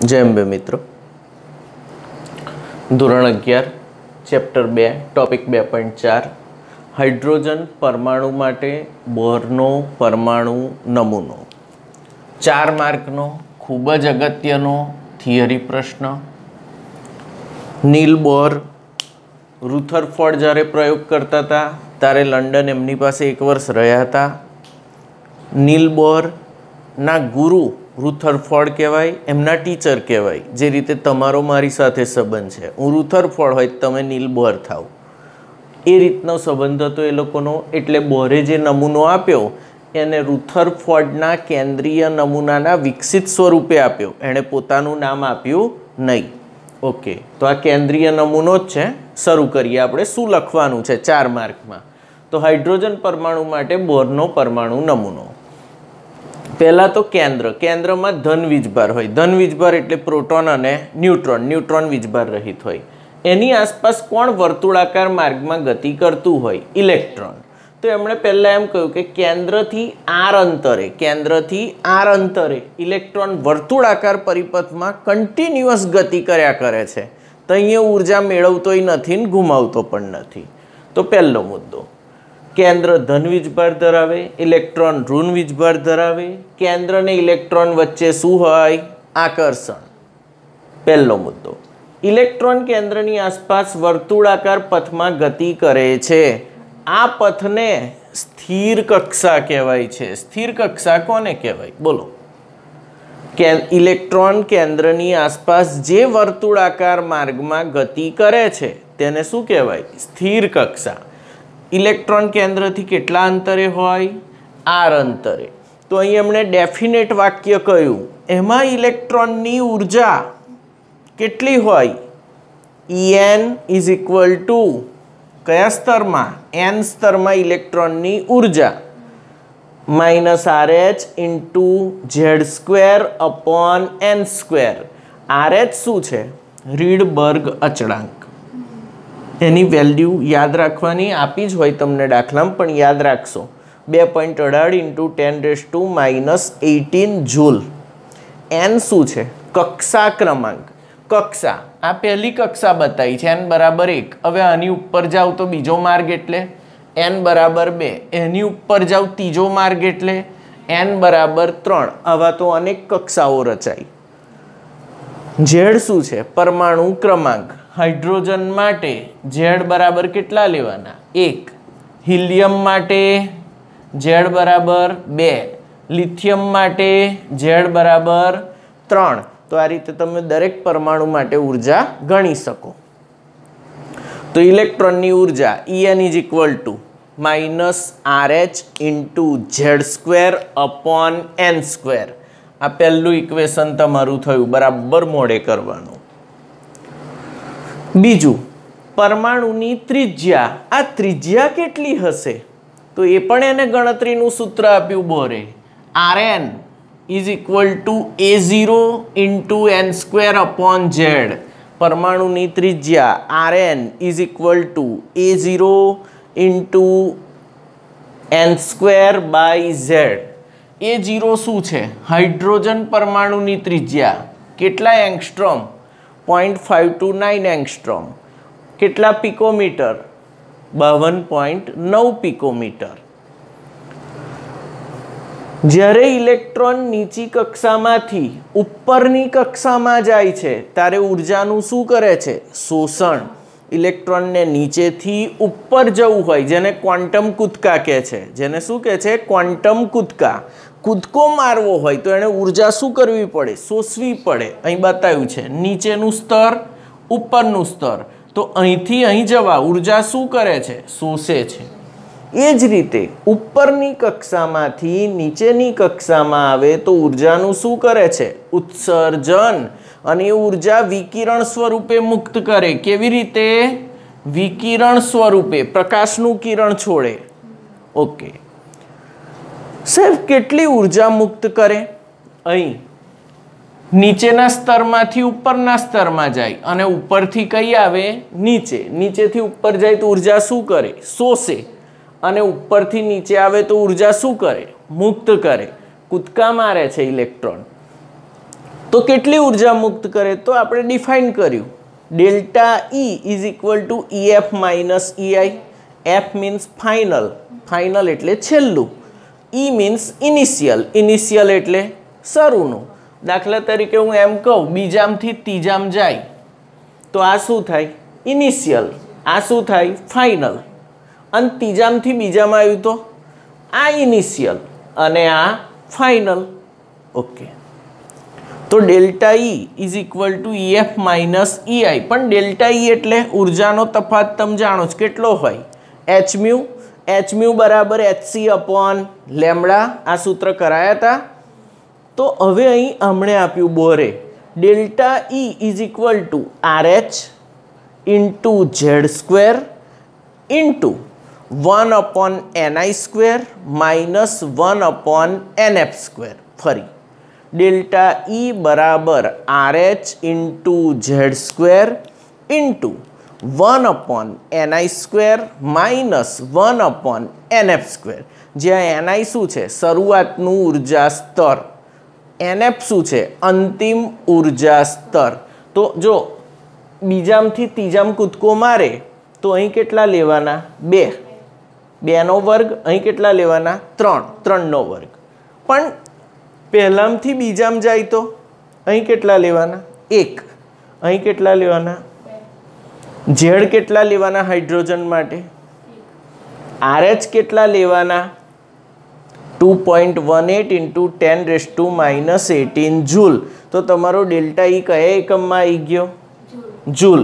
जय अंबे मित्रों। धोरण 11 चैप्टर 2 टॉपिक 2.4 हाइड्रोजन परमाणु माटे बोरनो परमाणु नमूनो 4 मार्कनो खूब ज अगत्यनो थियरी प्रश्न। नील बोर रुथरफोर्ड જ્યારે પ્રયોગ કરતા હતા ત્યારે લંડન એમની પાસે 1 વર્ષ રહ્યા હતા। નીલ બોરના ગુરુ रुथरफोर्ड कहेवाय, एमना टीचर कहेवाय। जे रीते तमारो मारी साथे संबंध छे, हूँ रुथरफोर्ड होय तमे नील बोर थाओ, ए रीतनो संबंध हतो ए लोकोनो। एटले बोरे जे नमूनो आप्यो एने रुथरफोर्डना केंद्रीय नमूनाना विकसित स्वरूपे आप्यो, एणे पोतानुं नाम आप्युं नहीं। ओके, तो आ केंद्रीय नमूनो ज छे। शरू करीए आपणे शुं लखवानुं छे 4 मार्कमां। तो हाइड्रोजन परमाणु माटे बोरनो परमाणु नमूनो। पहला तो केंद्र, केंद्र में धन वीजभार होय। धन वीजभार एटले प्रोटोन अने न्यूट्रॉन, न्यूट्रॉन वीजभार रहित होय। एनी आसपास कोण वर्तुळाकार मार्ग में गति करतुं होय? इलेक्ट्रॉन। तो एमणे पहला एम कह्युं के केंद्रथी आर अंतरे, केंद्रथी आर अंतरे इलेक्ट्रॉन वर्तुळाकार परिपथ में कन्टिन्युअस गति कर्या करे छे। तो अहींया ऊर्जा मेळवतोय नथी ने गुमावतो पण नथी। तो पहलो मुद्दो, केंद्र धन वीजभार धरावे, इलेक्ट्रॉन ऋण वीजभार धरावे। केंद्र ने इलेक्ट्रॉन वच्चे शुं होय? आकर्षण। पहलो मुद्दो, इलेक्ट्रॉन केंद्रनी आसपास वर्तुळाकार पथ में गति करे छे। आ पथने स्थिर कक्षा कहेवाय छे। स्थिर कक्षा कोने कहेवाय? बोलो। इलेक्ट्रॉन केंद्रनी आसपास जे वर्तुळाकार मार्ग में गति करे छे तेने शुं कहेवाय? स्थिर कक्षा। इलेक्ट्रॉन केंद्र थी केटला अंतरे होय? आर अंतरे। तो अहीं हमने डेफिनेट वाक्य कह्युं, एमां इलेक्ट्रॉननी ऊर्जा केटली होय? En इज इक्वल टू कया स्तरमां? एन स्तरमां इलेक्ट्रॉननी ऊर्जा minus RH into Z² upon N²। RH शुं छे? रीडबर्ग अचळांक। एनी वेल्यू याद राखवानी, आपी ज होय तमने दाखलामां पण याद राखशो। 2.18 इंटू 10⁻⁻18 जूल। एन शू छे? कक्षा क्रमांक। कक्षा आ पहली कक्षा बताई छे n बराबर 1। हवे आनी उपर जाओ तो बीजो मार्ग एटले n बराबर 2। एनी उपर जाओ तीजो मार्ग एटले n बराबर 3। आवा तो अनेक कक्षाओ रचाई। Z शू छे? परमाणु क्रमांक। हाइड्रोजन माटे Z बराबर केटला लेवाना? 1। हीलियम माटे Z बराबर 2। लिथियम माटे Z बराबर 3। तो आ रीते तमे दरेक परमाणु माटे ऊर्जा गणी सको। तो इलेक्ट्रॉननी ऊर्जा En is equal to -RH into Z² upon N²। आ पहलू इक्वेशन तमारुं थयुं, बराबर मोडे करवानुं। बीजू, परमाणुनी त्रिज्या। आ त्रिज्या केटली हशे? तो ए पण एने गणतरीनुं सूत्र आप्युं बोरे। Rn is equal to A0 into N² upon Z। परमाणुनी त्रिज्या Rn is equal to A0 into N² by Z। A0 शुं छे? हाइड्रोजन परमाणुनी त्रिज्या। केटला एंगस्ट्रॉम? 0.529 एंगस्ट्रॉम। केटला पिकोमीटर? 52.9 पिकोमीटर। ज्यारे इलेक्ट्रॉन नीची कक्षामांथी उपरनी कक्षामां जाय छे त्यारे ऊर्जानुं शुं करे छे? शोषण। इलेक्ट्रॉन ने नीचेथी उपर जवुं होय जेने क्वॉन्टम कूदका कहे छे। जेने शुं कहे छे? क्वॉन्टम कूदका। कूदको मारवो होय तो एने ऊर्जा शुं करवी पड़े? शोषवी पड़े। अहीं बताव्युं छे नीचेनुं स्तर, उपरनुं स्तर। तो અહીંથી અહીં જવા ऊर्जा શું કરે છે? શોષે છે। એ જ રીતે ઉપરની કક્ષામાંથી નીચેની કક્ષામાં આવે તો ઊર્જાનું શું કરે છે? ઉત્સર્જન। અને એ ઊર્જા વિકિરણ સ્વરૂપે મુક્ત કરે। કેવી રીતે? વિકિરણ સ્વરૂપે, પ્રકાશનું કિરણ છોડે। ઓકે સાહેબ, કેટલી ઊર્જા મુક્ત કરે? અહીં नीचेना स्तरमांथी उपरना स्तरमां जाय अने उपरथी कई आवे? नीचे। नीचेथी उपर जाय तो ऊर्जा शुं करे? शोषे। अने उपरथी नीचे आवे तो ऊर्जा शुं करे? मुक्त करे। कूदका मारे छे इलेक्ट्रॉन। तो કેટલી ઉર્જા મુક્ત કરે તો આપણે ડિફાઇન કર્યું delta E is equal two EF minus EI. F means final, final એટલે છેલ્લું. E મીન્સ ઇનિશિયલ, ઇનિશિયલ એટલે શરૂનું. દાખલા તરીકે હું એમ કહું બીજામથી ત્રીજામ જાય તો આ શું થાય? ઇનિશિયલ. આ શું થાય? ફાઇનલ. અને ત્રીજામથી બીજામાં આવ્યું તો આ ઇનિશિયલ અને આ ફાઇનલ. ઓકે, તો delta E is equal two EF minus EI. પણ ડેલ્ટા E એટલે ઉર્જાનો તફાત તમે જાણો છો કેટલો હોય? h mu. h મ્યુ બરાબર hc અપોન લેમ્ડા. આ સૂત્ર કરાયા હતા. તો હવે અહીં હમણે આપ્યું બોરે delta E is equal to RH into zed square into 1 upon NI square minus 1 upon NF square. ફરી ડેલ્ટા E બરાબર RH into zed square into 1 upon NI square minus 1 upon NF square. જ્યાં NI શું છે? શરૂઆતનું ઉર્જા સ્તર. NF શું છે? અંતિમ ઉર્જા સ્તર. તો જો બીજામથી ત્રીજામ કૂદકો મારે તો અહીં કેટલા લેવાના? 2. 2નો વર્ગ. અહીં કેટલા લેવાના? 3. 3નો વર્ગ. પણ પહેલામથી બીજામ જાય તો અહીં કેટલા લેવાના? 1. અહીં કેટલા લેવાના? ઝેડ કેટલા લેવાના હાઇડ્રોજન માટે? RH કેટલા લેવાના? 2.18 ઇન્ટુ 10⁻⁻18 જૂલ. તો તમારો ડેલ્ટા E કયા એકમમાં આવી ગયો? જૂલ.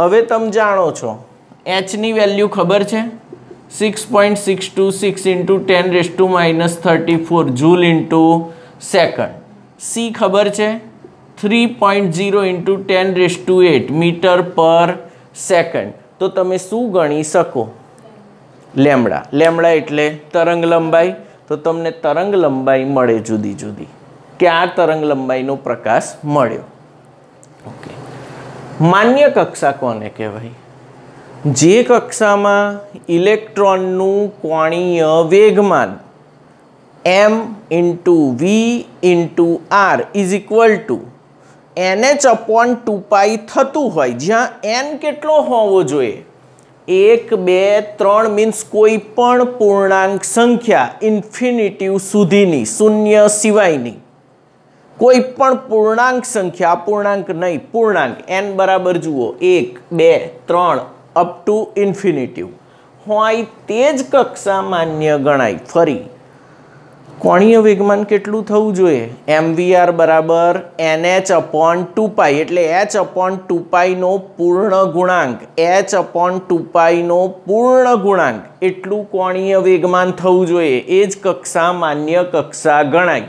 હવે તમે જાણો છો Hની વેલ્યુ ખબર છે? 6.626 into 10⁻34 joule into second. C ખબર છે? 3.0 ઇન્ટુ 10⁸ મીટર પર સેકન્ડ. તો તમે શું ગણી શકો? લેમ્ડા. લેમ્ડા એટલે તરંગ લંબાઈ. તો તમને તરંગ લંબાઈ મળે જુદી જુદી કે આ તરંગ લંબાઈનો પ્રકાશ મળ્યો. ઓકે, માન્ય કક્ષા કોને કહેવાય? જે કક્ષામાં ઇલેક્ટ્રોનનું કોણીય વેગમાન m into v into r is equal to NH upon 2π થતું હોય. જ્યાં n કેટલો હોવો જોઈએ? 1, 2, 3 મીન્સ કોઈ પણ પૂર્ણાંક સંખ્યા ઇન્ફિનિટિવ સુધીની, શૂન્ય સિવાયની કોઈ પણ પૂર્ણાંક સંખ્યા, અપૂર્ણાંક નહીં, પૂર્ણાંક n બરાબર જુઓ 1, 2, 3 અપ ટુ ઇન્ફિનિટિવ હોય તે જ કક્ષા માન્ય ગણાય. ફરી કોણીય વેગમાન કેટલું થવું જોઈએ? mvr બરાબર NH અપોન 2π એટલે h અપોન 2π નો પૂર્ણ ગુણાંક. h અપોન 2π નો પૂર્ણ ગુણાંક એટલું કોણીય વેગમાન થવું જોઈએ. એ જ કક્ષા માન્ય કક્ષા ગણાય.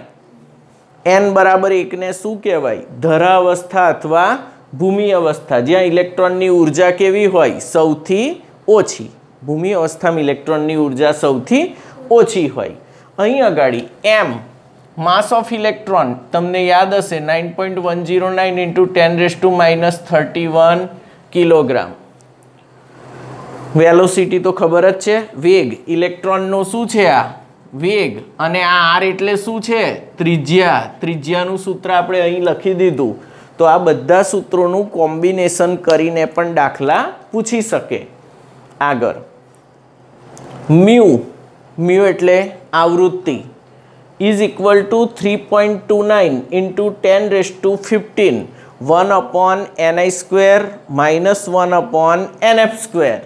n બરાબર 1 ને શું કહેવાય? ધરાવસ્થા અથવા ભૂમિ અવસ્થા. જ્યાં ઇલેક્ટ્રોનની ઉર્જા કેવી હોય? સૌથી ઓછી. ભૂમિ અવસ્થામાં ઇલેક્ટ્રોનની ઉર્જા સૌથી ઓછી હોય. અહીં અગાડી m માસ ઓફ ઇલેક્ટ્રોન તમને યાદ હશે 9.109 ઇન્ટુ 10⁻31 કિલોગ્રામ. વેલોસિટી તો ખબર જ છે, વેગ. ઇલેક્ટ્રોનનો શું છે? આ વેગ. અને આ r એટલે શું છે? ત્રિજ્યા. ત્રિજ્યાનું સૂત્ર આપણે અહીં લખી દીધું. તો આ બધા સૂત્રોનું કોમ્બિનેશન કરીને પણ દાખલા પૂછી શકે. આગળ મ્યુ. મ્યુ એટલે આવૃત્તિ is equal to 3.29 into 10⁻15 1 upon NI square minus 1 upon NF square.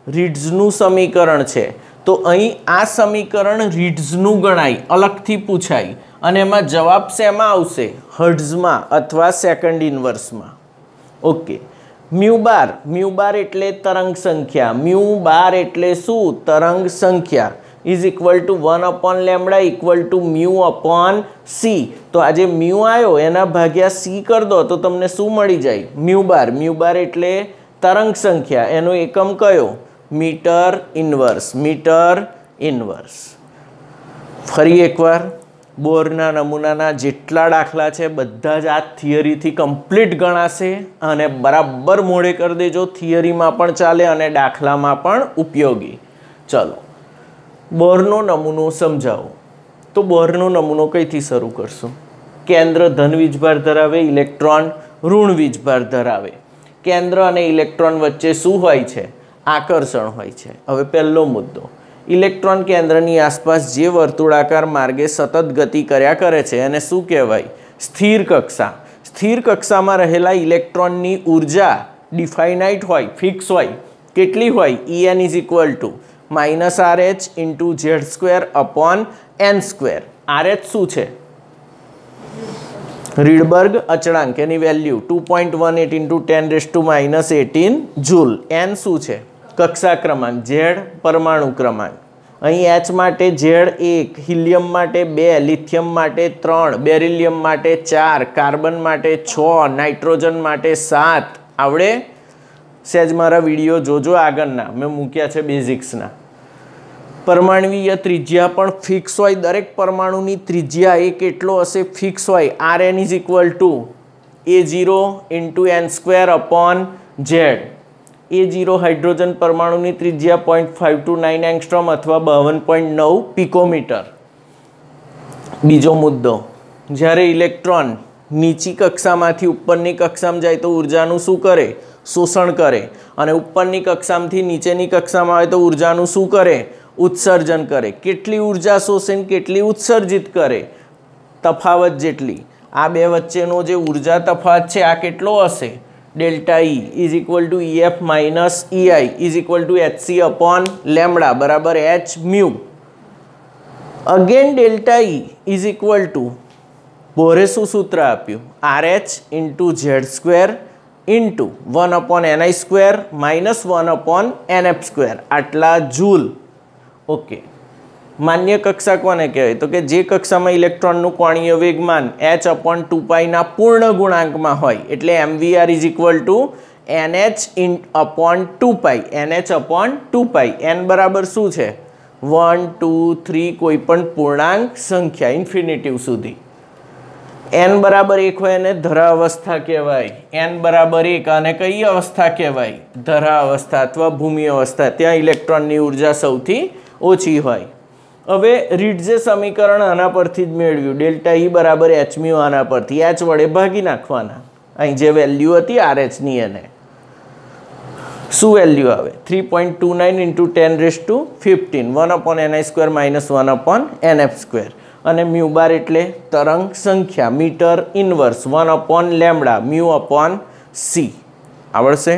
રીડ્સનું સમીકરણ છે. તો અહીં આ સમીકરણ રીડ્સનું ગણાય, અલગથી પૂછાય. અને એમાં જવાબ શેમાં આવશે? હર્ટ્ઝમાં અથવા સેકન્ડ ઇન્વર્સમાં. ઓકે, મ્યુ બાર. મ્યુ બાર એટલે તરંગ સંખ્યા. મ્યુ બાર એટલે શું? તરંગ સંખ્યા. Is equal two 1 upon lambda equal to mu upon C. તો આ જે મ્યુ આવ્યો એના ભાગ્યા સી કરી દો તો તમને શું મળી જાય? મ્યુ બાર. મ્યુ બાર એટલે તરંગ સંખ્યા. એનો એકમ કયો? Metre inverse. Metre inverse. ફરી એકવાર બોરના નમૂનાના જેટલા દાખલા છે બધા જ આ થિયરીથી કમ્પ્લીટ ગણાશે અને બરાબર મોડે કરી દેજો. થિયરીમાં પણ ચાલે અને દાખલામાં પણ ઉપયોગી. ચલો બોરનો નમૂનો સમજાવો. તો બોરનો નમૂનો કઈથી શરૂ કરશું? केंद्र धन वीजभार धरावे, इलेक्ट्रॉन ऋण वीजभार धरावे। केंद्र अने इलेक्ट्रॉन वच्चे शुं होय छे? आकर्षण होय छे। हवे पहेलो मुद्दो, इलेक्ट्रॉन केंद्रनी आसपास जे वर्तुळाकार मार्गे सतत गति कर्या करे छे एने शुं कहेवाय? स्थिर कक्षा। स्थिर कक्षामां रहेला इलेक्ट्रॉननी ऊर्जा डिफाइनाइट होय, फिक्स होय। केटली होय? En is equal to -RH into Z² upon N²। RH शुं छे? રીડબર્ગ અચળાંક, એની વેલ્યુ 2.18 इंटू 10⁻18 જૂલ। n શું છે? કક્ષા ક્રમાંક, Z પરમાણુ ક્રમાંક। અહીં H માટે Z1, હિલિયમ માટે 2, લિથિયમ માટે 3, બેરિલિયમ માટે 4, કાર્બન માટે 6, નાઇટ્રોજન માટે 7। આવડે? સહેજ મારા વિડીયો જોજો આગળના, મેં મૂક્યા છે બેઝિક્સના। परमाणुवीय त्रिज्या पण फिक्स होय, दरेक परमाणुनी त्रिज्या ए केटलो हशे? फिक्स होय। Rn is equal to A0 into N² upon Z। A0 hydrogen परमाणुनी त्रिज्या 0.529 एंगस्ट्रॉम अथवा 52.9 पिकोमीटर। बीजो मुद्दो, ज्यारे इलेक्ट्रॉन नीची कक्षामांथी उपरनी कक्षामां जाय तो ऊर्जानुं शुं करे? शोषण करे। अने उपरनी कक्षामांथी नीचेनी कक्षामां आवे तो ऊर्जानुं शुं करे? उत्सर्जन करे। केटली ऊर्जा शोषे केटली उत्सर्जित करे? तफावत जेटली। आ बे वच्चेनो जे ऊर्जा तफावत छे आ केटलो हशे? Delta E is equal to EF minus EI is equal to HC upon lambda बराबर H mu. Again delta E is equal to बोरे शुं सूत्र आप्युं? RH into Z² into 1 upon NI² minus 1 upon NF²। आटला joule. Okay, मान्य कक्षा कोने कहेवाय? तो के जे कक्षामां इलेक्ट्रॉननुं कोणीय वेगमान h अपॉन 2π ना पूर्ण गुणांकमां होय एटले mvr is equal to nh upon 2π। nh upon 2π। n बराबर शुं छे? 1 2 3 कोईपण पूर्णांक संख्या इन्फिनिटिव सुधी। n बराबर 1 होय एने धरावस्था कहेवाय। n बराबर 1 अने कई अवस्था कहेवाय? धरावस्था अथवा भूमि अवस्था। त्यां इलेक्ट्रॉननी ऊर्जा सौथी ओછી હોય। હવે રીટઝે સમીકરણ આના પરથી જ મેળવ્યું। ડેલ્ટા E બરાબર h મ્યુ આના પરથી h વડે ભાગી નાખવાના। અહીં જે વેલ્યુ હતી RH ની એને શું વેલ્યુ આવે? 3.29 into 10⁻15 1 upon NI² minus 1 upon NF²। અને મ્યુ બાર એટલે તરંગ સંખ્યા, metre inverse 1 upon lambda mu upon C। આવડશે?